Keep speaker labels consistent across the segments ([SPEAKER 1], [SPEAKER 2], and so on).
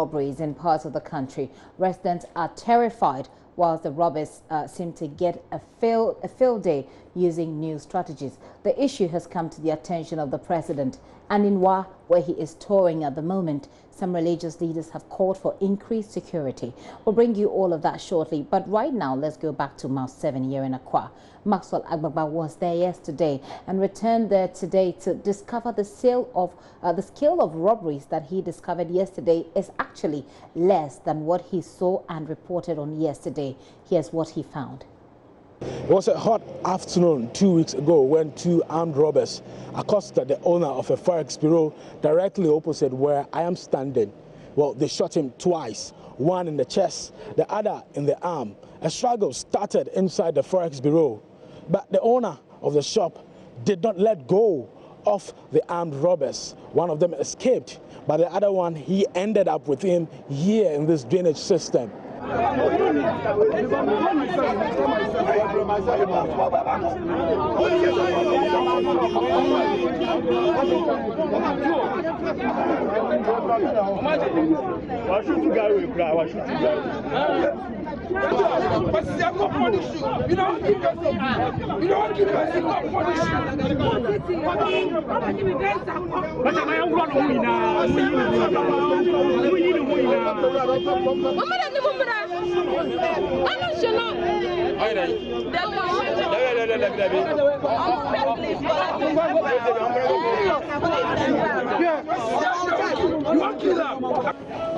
[SPEAKER 1] robberies in parts of the country. Residents are terrified, whilst the robbers seem to get a field day using new strategies. The issue has come to the attention of the president, and in Wa, where he is touring at the moment, some religious leaders have called for increased security. We'll bring you all of that shortly, but right now let's go back to Mount 7 here in Accra. Maxwell Agbagba was there yesterday and returned there today to discover the scale of robberies that he discovered yesterday is actually less than what he saw and reported on yesterday. Here's what he found.
[SPEAKER 2] It was a hot afternoon 2 weeks ago when two armed robbers accosted the owner of a Forex bureau directly opposite where I am standing. Well, they shot him twice, one in the chest, the other in the arm. A struggle started inside the Forex bureau, but the owner of the shop did not let go of the armed robbers. One of them escaped, but the other one, he ended up with him here in this drainage system.
[SPEAKER 3] I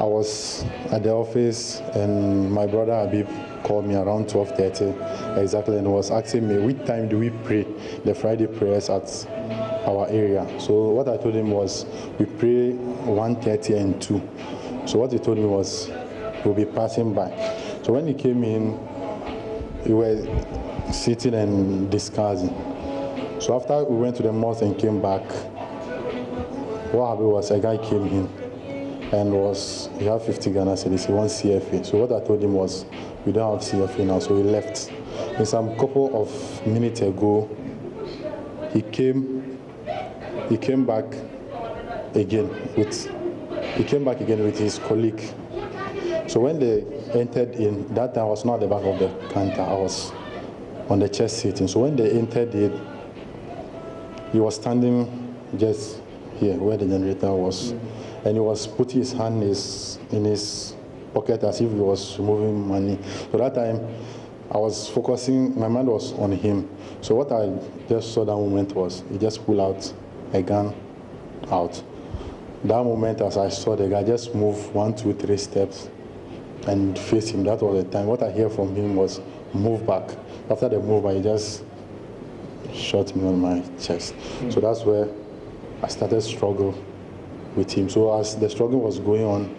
[SPEAKER 3] was at the office and my brother Habib called me around 12:30 exactly and was asking me which time do we pray the Friday prayers at our area. So what I told him was we pray 1:30 and 2. So what he told me was we'll be passing by. So when he came in, we were sitting and discussing. So after we went to the mosque and came back, what happened was a guy came in and he had 50 Ghana cedis, he wants CFA. So what I told him was, we don't have CFA now, so he left. And some couple of minutes ago, he came back again with his colleague. So when they entered in, that time I was not at the back of the counter, I was on the chest sitting. So when they entered it, he was standing just here where the generator was. And he was putting his hand in his pocket as if he was removing money. So that time, I was focusing, my mind was on him. So what I just saw that moment was, he just pulled out a gun out. That moment, as I saw the guy just move 1, 2, 3 steps and face him, that was the time. What I hear from him was, move back. After the move, he just shot me on my chest. So that's where I started struggle with him. So as the struggle was going on,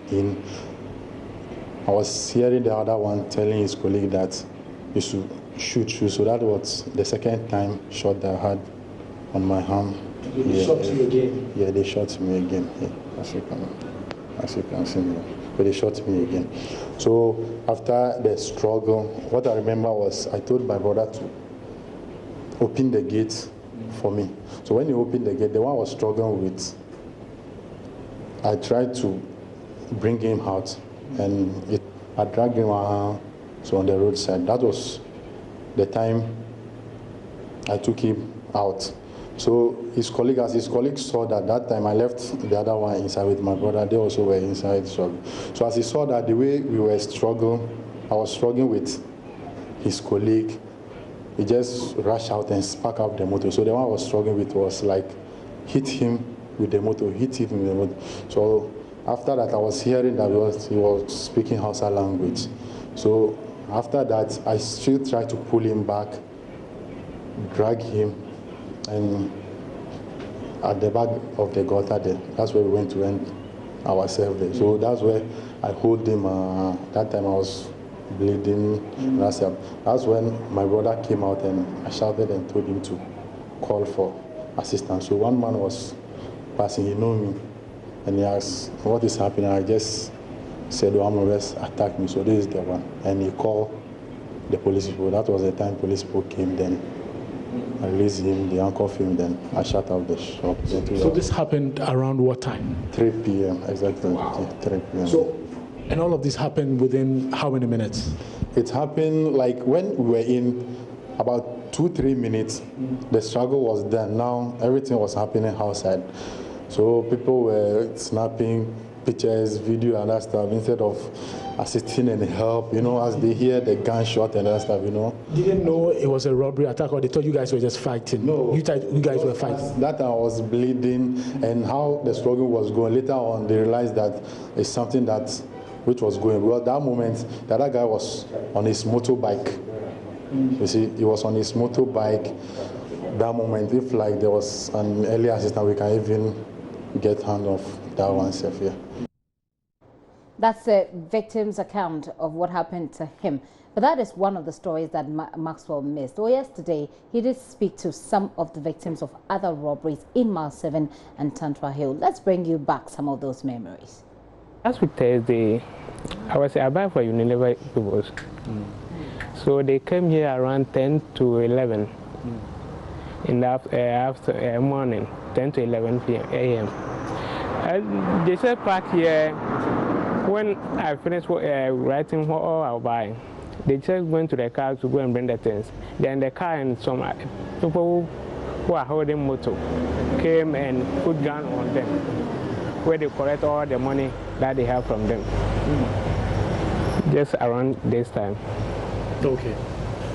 [SPEAKER 3] I was hearing the other one telling his colleague that he should shoot. So that was the second time shot that I had on my arm.
[SPEAKER 2] They shot you again?
[SPEAKER 3] Yeah, they shot me again. Yeah, as you can see me. But they shot me again. So after the struggle, what I remember was I told my brother to open the gate for me. So when he opened the gate, the one I was struggling with, I tried to bring him out, and I dragged him around, so on the roadside. That was the time I took him out. So as his colleague saw that time I left the other one inside with my brother, they also were inside struggling. So as he saw that the way we were struggling, I was struggling with his colleague, he just rushed out and sparked up the motor. So the one I was struggling with was like, hit him with the motor, hit him with the motor. So after that, I was hearing that he was speaking Hausa language. So after that, I still tried to pull him back, drag him, and at the back of the gutter there, that's where we went to end ourselves there. So that's where I hold him. That time I was bleeding. That's when my brother came out and I shouted and told him to call for assistance. So one man was passing, he knew me, and he asked, what is happening? I just said, oh, Amores attacked me, so this is the one. And he called the police people. That was the time police people came then. I released him, they handcuffed him, then I shut out the shop.
[SPEAKER 2] So this happened around what time?
[SPEAKER 3] 3 p.m. exactly.
[SPEAKER 2] Wow.
[SPEAKER 3] 3 p.m.
[SPEAKER 2] So And all of this happened within how many minutes?
[SPEAKER 3] It happened like when we were in about 2-3 minutes. The struggle was done. Now everything was happening outside. So people were snapping pictures, video and that stuff instead of assisting and help, as they hear the gunshot and that stuff,
[SPEAKER 2] Didn't know it was a robbery attack, or they thought you guys were just fighting?
[SPEAKER 3] No.
[SPEAKER 2] You guys were fighting?
[SPEAKER 3] That I was bleeding and how the struggle was going. Later on, they realized that it's something which was going. Well, that moment, the other guy was on his motorbike. You see, he was on his motorbike. That moment, if like there was an early assistance, we can even get hand of that one self here.
[SPEAKER 1] That's the victim's account of what happened to him. But that is one of the stories that Maxwell missed. Well, yesterday, he did speak to some of the victims of other robberies in Mile 7 and Tantra Hill. Let's bring you back some of those memories.
[SPEAKER 4] Last week Thursday, I was about for Unilever people. So they came here around 10 to 11 in the after morning, 10 to 11 a.m. They said park here. When I finished writing what I'll buy, they just went to the car to go and bring the things. Then the car and some people who are holding motor came and put gun on them, where they collect all the money that they have from them. Just around this time.
[SPEAKER 2] Okay.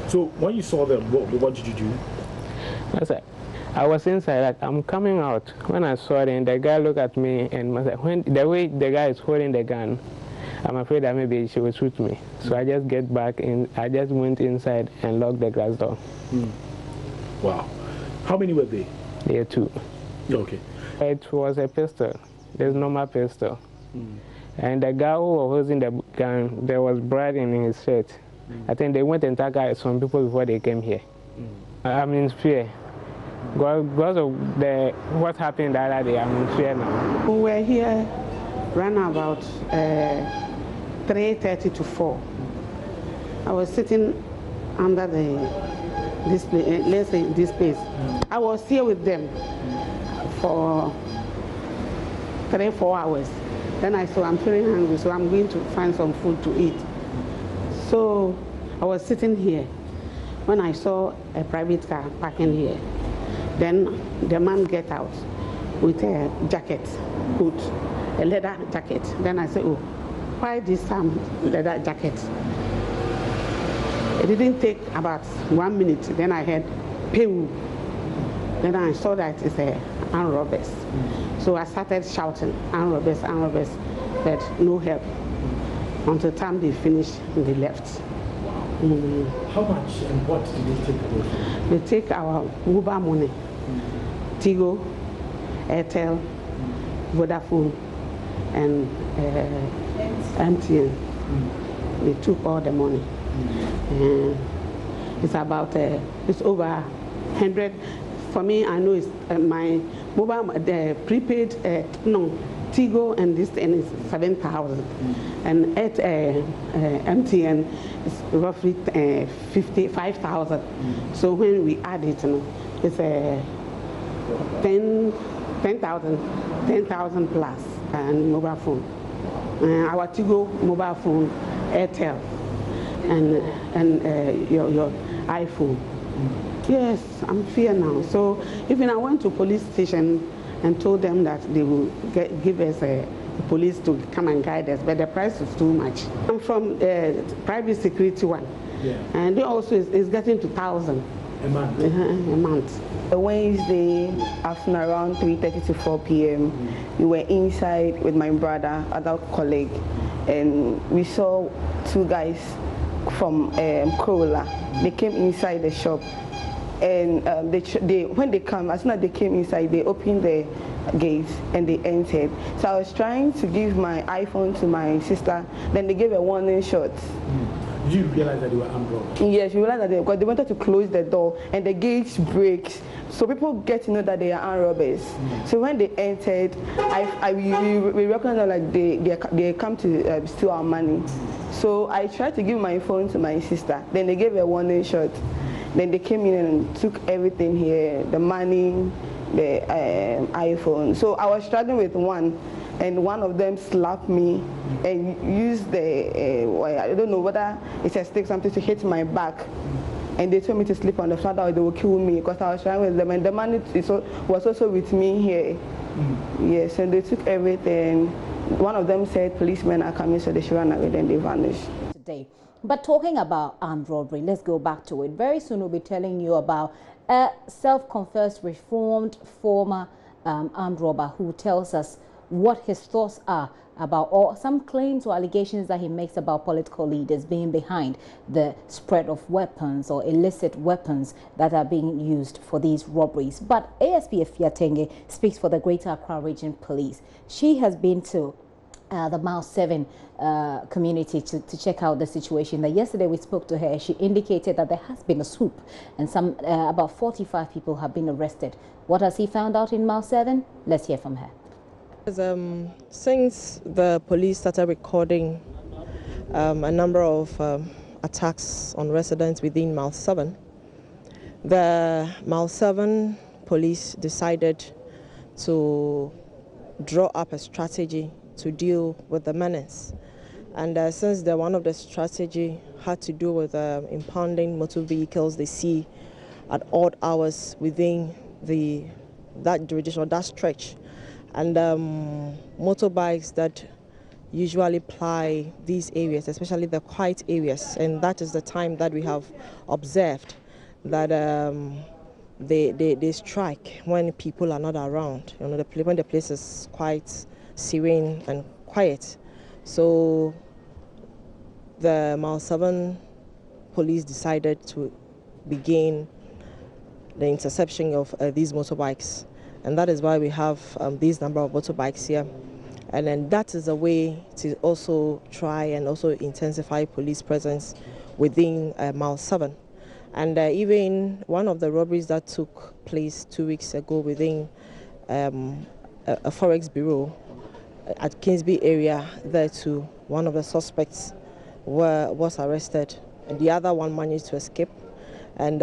[SPEAKER 2] So when you saw them, what did you do?
[SPEAKER 4] I was inside, like I'm coming out. When I saw them, the guy looked at me and was like, when the way the guy is holding the gun, I'm afraid that maybe she will shoot me. So I just get back in. I just went inside and locked the glass door.
[SPEAKER 2] Wow. How many were they?
[SPEAKER 4] There were 2.
[SPEAKER 2] Okay.
[SPEAKER 4] It was a pistol. There's normal pistol. And the guy who was holding the gun, there was blood in his shirt. I think they went and attacked some people before they came here. I'm in fear. Because of what happened the other day, I'm in fear now.
[SPEAKER 5] We were here around about 3:30 to 4. I was sitting under this place. I was here with them for 3-4 hours. Then I saw I'm feeling hungry, so I'm going to find some food to eat. So I was sitting here when I saw a private car parking here. Then the man get out with a jacket, coat, a leather jacket. Then I said, oh, why this leather jacket? It didn't take about 1 minute. Then I heard, pew. Then I saw that it's a armed robbers. So I started shouting, armed robbers, but no help. Until the time they finished, they left.
[SPEAKER 2] How much and what did they take away from you?
[SPEAKER 5] They take our mobile money, Tigo, Airtel, Vodafone, and MTN. They took all the money. It's about, it's over 100. For me, I know it's my mobile, the prepaid, Tigo and this thing is 7,000, and at MTN is roughly 55,000. So when we add it, it's 10,000 plus and mobile phone. Our Tigo mobile phone, Airtel, and your iPhone. Yes, I'm fear now. So even I went to police station and told them that they will give us a police to come and guide us, but the price is too much. I'm from private security one, and they also is getting to 1,000
[SPEAKER 2] a month.
[SPEAKER 5] A month.
[SPEAKER 6] A Wednesday afternoon around 3:30 to 4 p.m. We were inside with my brother, other colleague, and we saw 2 guys from Corolla. They came inside the shop. And when they come, as soon as they came inside, they opened the gates and they entered. So I was trying to give my iPhone to my sister, then they gave a warning shot.
[SPEAKER 2] Did you realize that they were armed robbers?
[SPEAKER 6] Yes, we realized that because they wanted to close the door and the gates breaks. So people get to know that they are armed robbers. So when they entered, we recognized that like they come to steal our money. So I tried to give my phone to my sister, then they gave a warning shot. Then they came in and took everything here, the money, the iPhone. So I was struggling with one. and one of them slapped me and used the, I don't know whether it's a stick, something to hit my back. And they told me to sleep on the floor, or they will kill me because I was trying with them. And the man was also with me here. Yes, and they took everything. One of them said policemen are coming, so they should run away, then they vanished.
[SPEAKER 1] Today. But talking about armed robbery, let's go back to it. Very soon we'll be telling you about a self-confessed reformed former armed robber who tells us what his thoughts are about, or some claims or allegations that he makes about political leaders being behind the spread of weapons or illicit weapons that are being used for these robberies. But ASP Efiatenge speaks for the Greater Accra Region Police. She has been to the Mile 7 community to check out the situation. That yesterday we spoke to her. She indicated that there has been a swoop and some about 45 people have been arrested. What has he found out in Mile 7? Let's hear from her.
[SPEAKER 7] Since the police started recording a number of attacks on residents within Mile 7, the Mile 7 police decided to draw up a strategy to deal with the menace. And since one of the strategy had to do with impounding motor vehicles they see at odd hours within that jurisdiction or that stretch, and motorbikes that usually ply these areas, especially the quiet areas, and that is the time that we have observed that they strike when people are not around. You know, when the place is quite serene and quiet. So the Mile 7 police decided to begin the interception of these motorbikes. And that is why we have these number of motorbikes here. And then that is a way to also try and also intensify police presence within Mile 7. And even one of the robberies that took place 2 weeks ago within a Forex Bureau at Kingsby area, there too, one of the suspects was arrested. And the other one managed to escape. And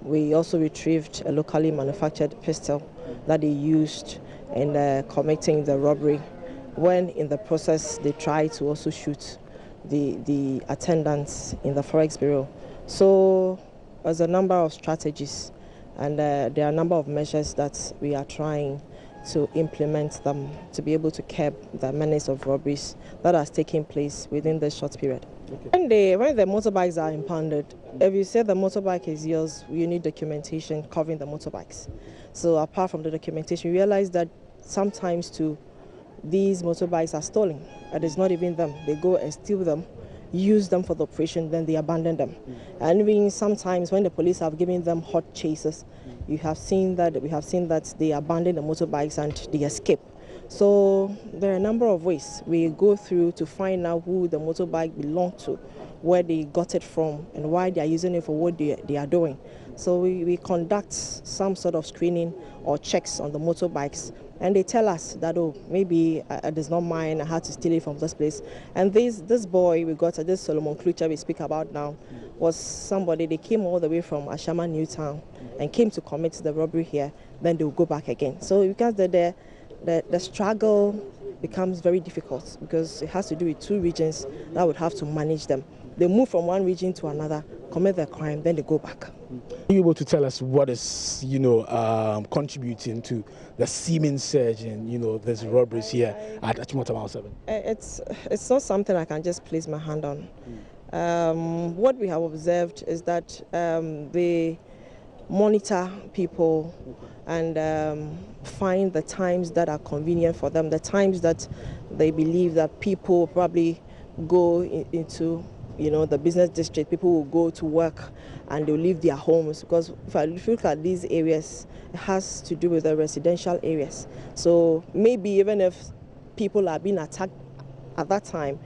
[SPEAKER 7] we also retrieved a locally manufactured pistol that they used in committing the robbery, when in the process they tried to also shoot the attendants in the Forex Bureau. So there's a number of strategies, and there are a number of measures that we are trying to implement them to be able to curb the menace of robberies that has taken place within this short period. Okay. When the motorbikes are impounded, if you say the motorbike is yours, you need documentation covering the motorbikes. So apart from the documentation, you realize that sometimes too, these motorbikes are stolen. And it's not even them. They go and steal them, use them for the operation, then they abandon them. And even sometimes when the police have given them hot chases, we have seen that they abandon the motorbikes and they escape. So there are a number of ways we go through to find out who the motorbike belonged to, where they got it from, and why they are using it for what they are doing. So we conduct some sort of screening or checks on the motorbikes, and they tell us that, oh, maybe it is not mine, I had to steal it from this place. And this boy we got, this Solomon Klucher we speak about now, was somebody, they came all the way from Ashama Newtown and came to commit the robbery here, then they will go back again. So because the struggle becomes very difficult, because it has to do with two regions that would have to manage them. They move from one region to another, commit the crime, then they go back.
[SPEAKER 2] Are you able to tell us what is, contributing to the seeming surge in, these robberies here at Achimota Mile 7?
[SPEAKER 7] It's not something I can just place my hand on. What we have observed is that they monitor people and find the times that are convenient for them, the times that they believe that people probably go into the business district. People will go to work and they'll leave their homes, because if you look at these areas, it has to do with the residential areas. So maybe even if people are being attacked at that time,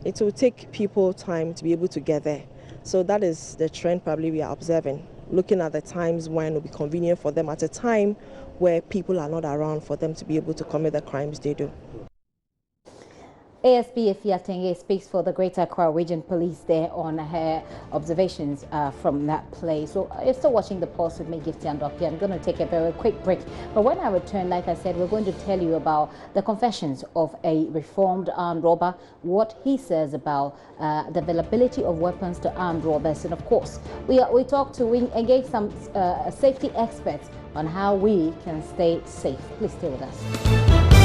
[SPEAKER 7] it will take people time to be able to get there. So that is the trend probably we are observing, looking at the times when it will be convenient for them at a time where people are not around for them to be able to commit the crimes they do.
[SPEAKER 1] ASP Efiatenge speaks for the Greater Accra Region Police there on her observations from that place. So you're still watching The Pulse with me, Gifty and Doppy. I'm going to take a very quick break. But when I return, like I said, we're going to tell you about the confessions of a reformed armed robber, what he says about the availability of weapons to armed robbers. And of course, we engage some safety experts on how we can stay safe. Please stay with us.